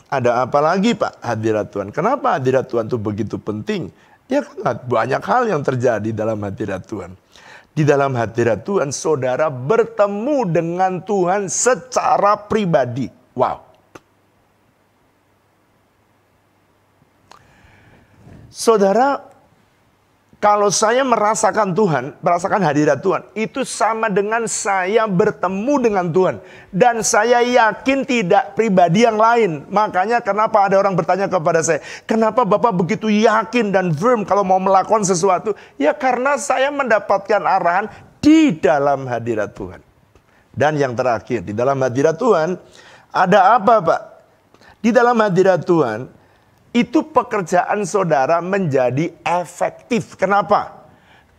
ada apa lagi Pak hadirat Tuhan? Kenapa hadirat Tuhan itu begitu penting? Ya banyak hal yang terjadi dalam hadirat Tuhan. Di dalam hadirat Tuhan, saudara bertemu dengan Tuhan secara pribadi. Wow. Saudara, kalau saya merasakan Tuhan, merasakan hadirat Tuhan, itu sama dengan saya bertemu dengan Tuhan. Dan saya yakin tidak pribadi yang lain. Makanya kenapa ada orang bertanya kepada saya, kenapa Bapak begitu yakin dan firm kalau mau melakukan sesuatu? Ya karena saya mendapatkan arahan di dalam hadirat Tuhan. Dan yang terakhir, di dalam hadirat Tuhan, ada apa Pak? Di dalam hadirat Tuhan, itu pekerjaan saudara menjadi efektif. Kenapa?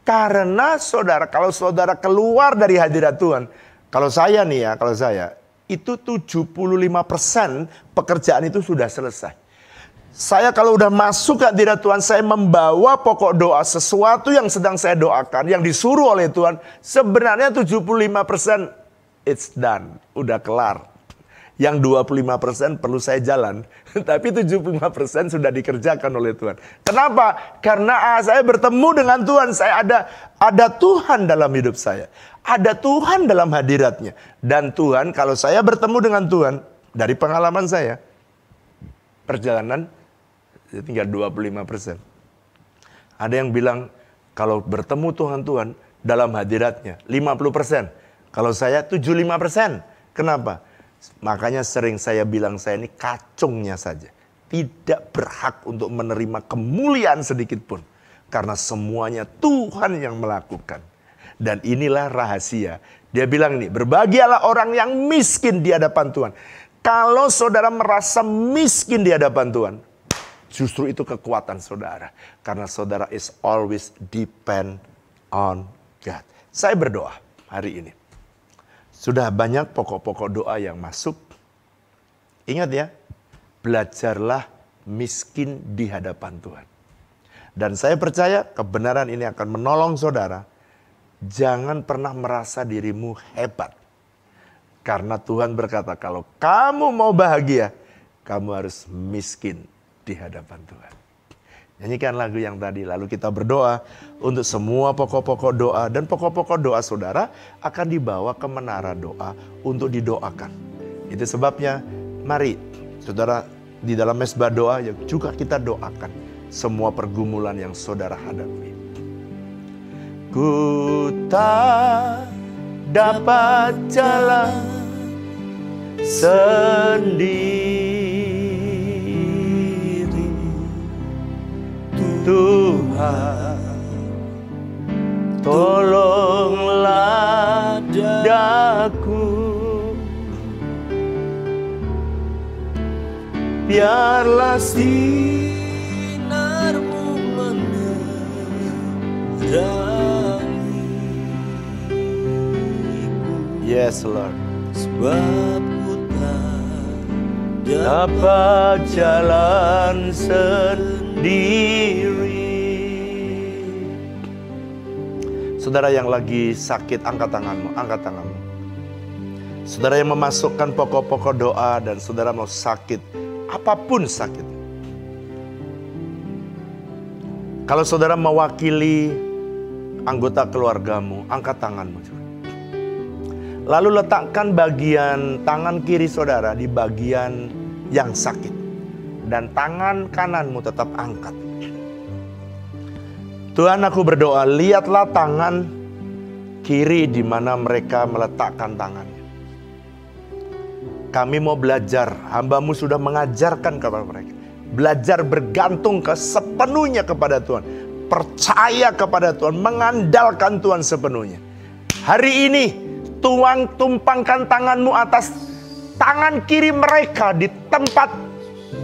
Karena saudara, kalau saudara keluar dari hadirat Tuhan, kalau saya nih ya, kalau saya, itu 75% pekerjaan itu sudah selesai. Saya kalau udah masuk ke hadirat Tuhan, saya membawa pokok doa, sesuatu yang sedang saya doakan, yang disuruh oleh Tuhan, sebenarnya 75% it's done, udah kelar. Yang 25% perlu saya jalan. Tapi 75% sudah dikerjakan oleh Tuhan. Kenapa? Karena saya bertemu dengan Tuhan. Saya ada Tuhan dalam hidup saya. Ada Tuhan dalam hadiratnya. Dan Tuhan, kalau saya bertemu dengan Tuhan, dari pengalaman saya, perjalanan tinggal 25%. Ada yang bilang, kalau bertemu Tuhan dalam hadiratnya, 50%. Kalau saya 75%. Kenapa? Makanya sering saya bilang saya ini kacungnya saja. Tidak berhak untuk menerima kemuliaan sedikit pun. Karena semuanya Tuhan yang melakukan. Dan inilah rahasia. Dia bilang ini, berbahagialah orang yang miskin di hadapan Tuhan. Kalau saudara merasa miskin di hadapan Tuhan, justru itu kekuatan saudara. Karena saudara is always depend on God. Saya berdoa hari ini. Sudah banyak pokok-pokok doa yang masuk. Ingat ya, belajarlah miskin di hadapan Tuhan. Dan saya percaya kebenaran ini akan menolong saudara. Jangan pernah merasa dirimu hebat. Karena Tuhan berkata, kalau kamu mau bahagia, kamu harus miskin di hadapan Tuhan. Nyanyikan lagu yang tadi, lalu kita berdoa untuk semua pokok-pokok doa. Dan pokok-pokok doa saudara akan dibawa ke menara doa untuk didoakan. Itu sebabnya, mari saudara di dalam mezbah doa juga kita doakan semua pergumulan yang saudara hadapi. Ku tak dapat jalan sendiri, Tuhan, tolonglah daku, biarlah sinarmu Yes, Lord. Sebab ku tak Dapat jalan sendiri. Saudara yang lagi sakit, angkat tanganmu, angkat tanganmu. Saudara yang memasukkan pokok-pokok doa dan saudara mau sakit, apapun sakit. Kalau saudara mewakili anggota keluargamu, angkat tanganmu. Lalu letakkan bagian tangan kiri saudara di bagian yang sakit. Dan tangan kananmu tetap angkat. Tuhan, aku berdoa, lihatlah tangan kiri di mana mereka meletakkan tangannya. Kami mau belajar, hamba-Mu sudah mengajarkan kepada mereka. Belajar bergantung sepenuhnya kepada Tuhan. Percaya kepada Tuhan, mengandalkan Tuhan sepenuhnya. Hari ini, tumpangkan tangan-Mu atas tangan kiri mereka di tempat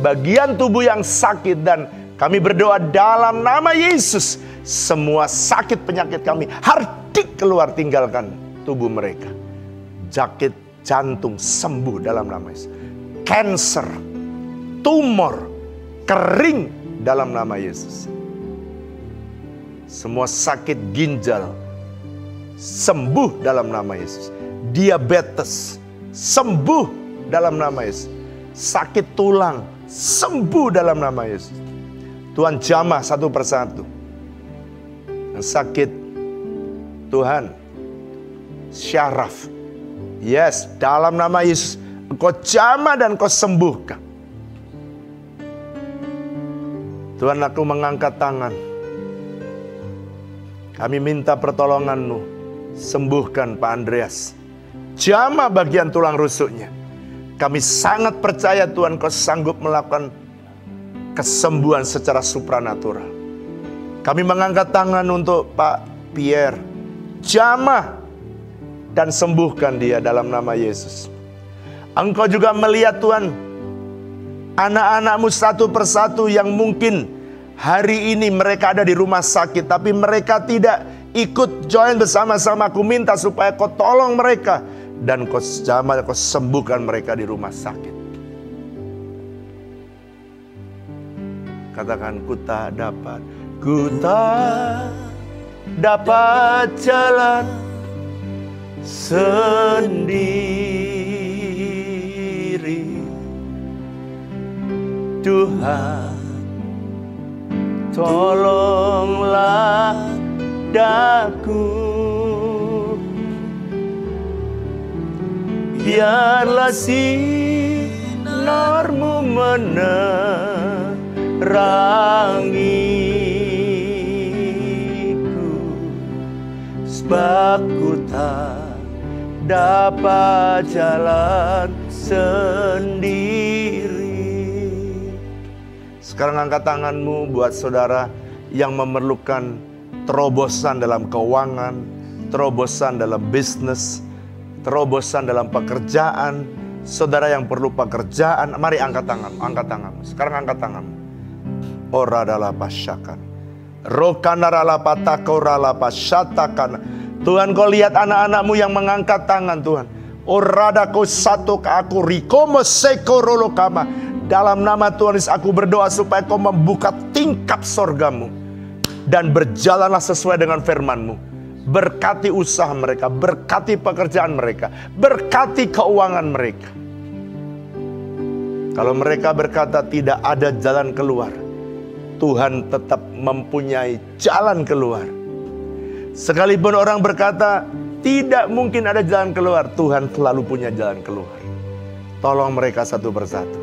bagian tubuh yang sakit. Dan kami berdoa dalam nama Yesus, semua sakit penyakit kami hardik keluar, tinggalkan tubuh mereka. Sakit jantung sembuh dalam nama Yesus. Cancer, tumor, kering dalam nama Yesus. Semua sakit ginjal sembuh dalam nama Yesus. Diabetes sembuh dalam nama Yesus. Sakit tulang sembuh dalam nama Yesus. Tuhan jamah satu persatu. Yang sakit, Tuhan syaraf, yes, dalam nama Yesus Engkau jamah dan Engkau sembuhkan. Tuhan, aku mengangkat tangan. Kami minta pertolongan-Mu. Sembuhkan Pak Andreas. Jamah bagian tulang rusuknya. Kami sangat percaya Tuhan, Kau sanggup melakukan kesembuhan secara supranatural. Kami mengangkat tangan untuk Pak Pierre. Jamah dan sembuhkan dia dalam nama Yesus. Engkau juga melihat Tuhan, anak-anak-Mu satu persatu yang mungkin hari ini mereka ada di rumah sakit, tapi mereka tidak ikut join bersama-sama. Aku minta supaya Kau tolong mereka dan Kau jamah, Kau sembuhkan mereka di rumah sakit. Katakan, ku tak dapat jalan sendiri. Tuhan, tolonglah daku. Biarlah sinar-Mu menerangiku, sebab ku tak dapat jalan sendiri. Sekarang angkat tanganmu buat saudara yang memerlukan terobosan dalam keuangan, terobosan dalam bisnis, terobosan dalam pekerjaan. Saudara yang perlu pekerjaan, mari angkat tanganmu, angkat tanganmu. Sekarang angkat tanganmu. Ora adalah pasyakan. Rokanarala patakorala pasyatakan. Tuhan, Kau lihat anak-anak-Mu yang mengangkat tangan, Tuhan. Orada Kau satu ke aku rikomo sekorolokama. Dalam nama Tuhan Yesus aku berdoa supaya Kau membuka tingkap sorga-Mu. Dan berjalanlah sesuai dengan firman-Mu. Berkati usaha mereka, berkati pekerjaan mereka, berkati keuangan mereka. Kalau mereka berkata tidak ada jalan keluar, Tuhan tetap mempunyai jalan keluar. Sekalipun orang berkata tidak mungkin ada jalan keluar, Tuhan selalu punya jalan keluar. Tolong mereka satu persatu.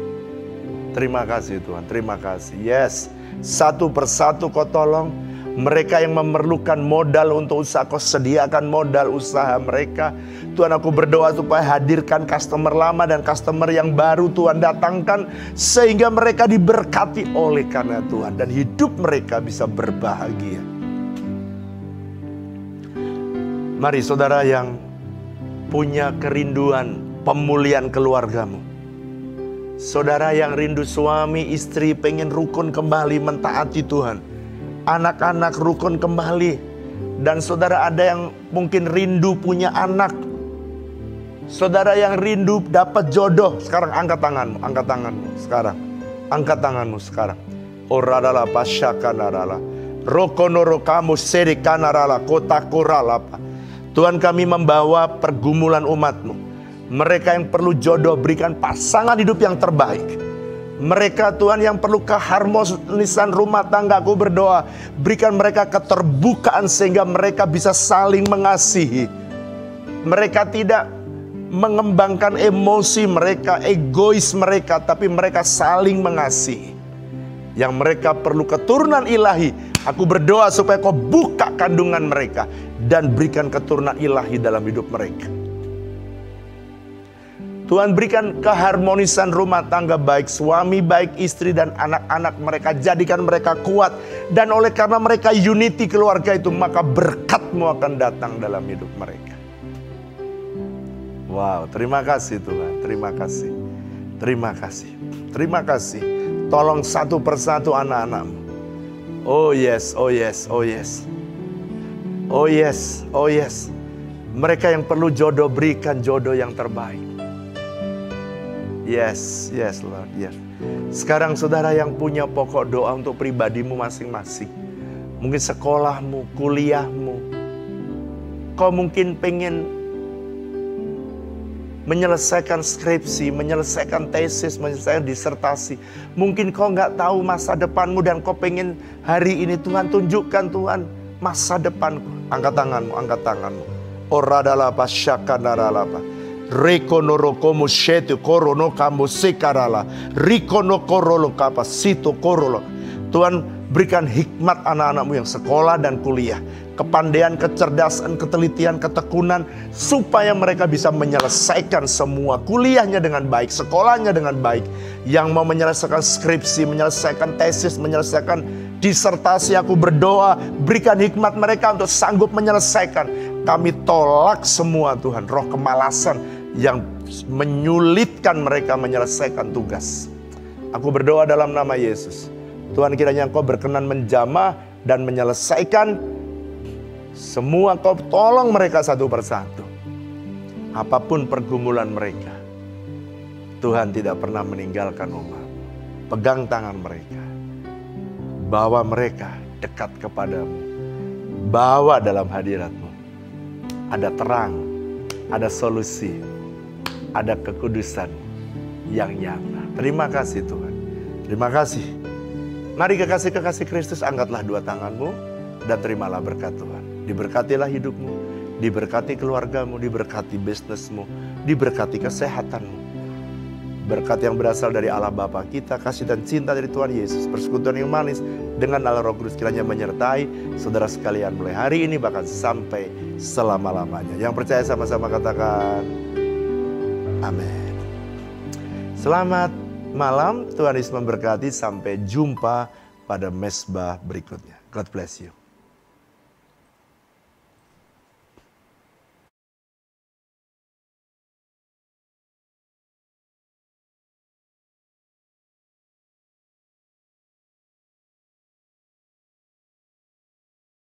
Terima kasih Tuhan, terima kasih. Yes, satu persatu Kau tolong. Mereka yang memerlukan modal untuk usaha, Kau sediakan modal usaha mereka. Tuhan, aku berdoa supaya hadirkan customer lama dan customer yang baru Tuhan datangkan, sehingga mereka diberkati oleh karena Tuhan, dan hidup mereka bisa berbahagia. Mari saudara yang punya kerinduan pemulihan keluargamu, saudara yang rindu suami istri pengen rukun kembali mentaati Tuhan, anak-anak rukun kembali, Dan saudara ada yang mungkin rindu punya anak. Saudara yang rindu dapat jodoh. Sekarang angkat tanganmu, angkat tanganmu sekarang. Angkat tanganmu sekarang. Oradala pasyakanarala. Rokonoro kamu serikanarala kotakorala. Tuhan, kami membawa pergumulan umat-Mu. Mereka yang perlu jodoh, berikan pasangan hidup yang terbaik. Mereka Tuhan yang perlu keharmonisan rumah tangga, aku berdoa, berikan mereka keterbukaan sehingga mereka bisa saling mengasihi. Mereka tidak mengembangkan emosi mereka, egois mereka, tapi mereka saling mengasihi. Yang mereka perlu keturunan ilahi, aku berdoa supaya Kau buka kandungan mereka dan berikan keturunan ilahi dalam hidup mereka. Tuhan, berikan keharmonisan rumah tangga, baik suami, baik istri, dan anak-anak mereka. Jadikan mereka kuat. Dan oleh karena mereka unity keluarga itu, maka berkat-Mu akan datang dalam hidup mereka. Wow, terima kasih Tuhan. Terima kasih. Terima kasih. Terima kasih. Tolong satu persatu anak-anak-Mu. Oh yes, oh yes, oh yes. Oh yes, oh yes. Mereka yang perlu jodoh, berikan jodoh yang terbaik. Yes, yes Lord, yes. Sekarang saudara yang punya pokok doa untuk pribadimu masing-masing. Mungkin sekolahmu, kuliahmu. Kau mungkin pengen menyelesaikan skripsi, menyelesaikan tesis, menyelesaikan disertasi. Mungkin kau nggak tahu masa depanmu dan kau pengen hari ini Tuhan tunjukkan Tuhan masa depanku. Angkat tanganmu, angkat tanganmu. Oradalapa syakanaralapa. Rekono komo shetu korono kamu sekarala. Rikono korolo kapasito korolo. Tuhan, berikan hikmat anak-anak-Mu yang sekolah dan kuliah. Kepandaian, kecerdasan, ketelitian, ketekunan. Supaya mereka bisa menyelesaikan semua kuliahnya dengan baik. Sekolahnya dengan baik. Yang mau menyelesaikan skripsi, menyelesaikan tesis, menyelesaikan disertasi. Aku berdoa, berikan hikmat mereka untuk sanggup menyelesaikan. Kami tolak semua Tuhan, roh kemalasan yang menyulitkan mereka menyelesaikan tugas. Aku berdoa dalam nama Yesus. Tuhan, kiranya Engkau berkenan menjamah dan menyelesaikan semua. Kau tolong mereka satu persatu. Apapun pergumulan mereka, Tuhan tidak pernah meninggalkan umat. Pegang tangan mereka. Bawa mereka dekat kepadamu. Bawa dalam hadirat-Mu. Ada terang, ada solusi, ada kekudusan yang nyata. Terima kasih Tuhan. Terima kasih. Mari kekasih-kekasih Kristus, angkatlah dua tanganmu dan terimalah berkat Tuhan. Diberkatilah hidupmu, diberkati keluargamu, diberkati bisnismu, diberkati kesehatanmu. Berkat yang berasal dari Allah Bapa kita, kasih dan cinta dari Tuhan Yesus, persekutuan yang manis dengan Allah Roh Kudus kiranya menyertai saudara sekalian mulai hari ini bahkan sampai selama-lamanya. Yang percaya sama-sama katakan amin. Selamat malam, Tuhan Yesus memberkati. Sampai jumpa pada mesbah berikutnya. God bless you.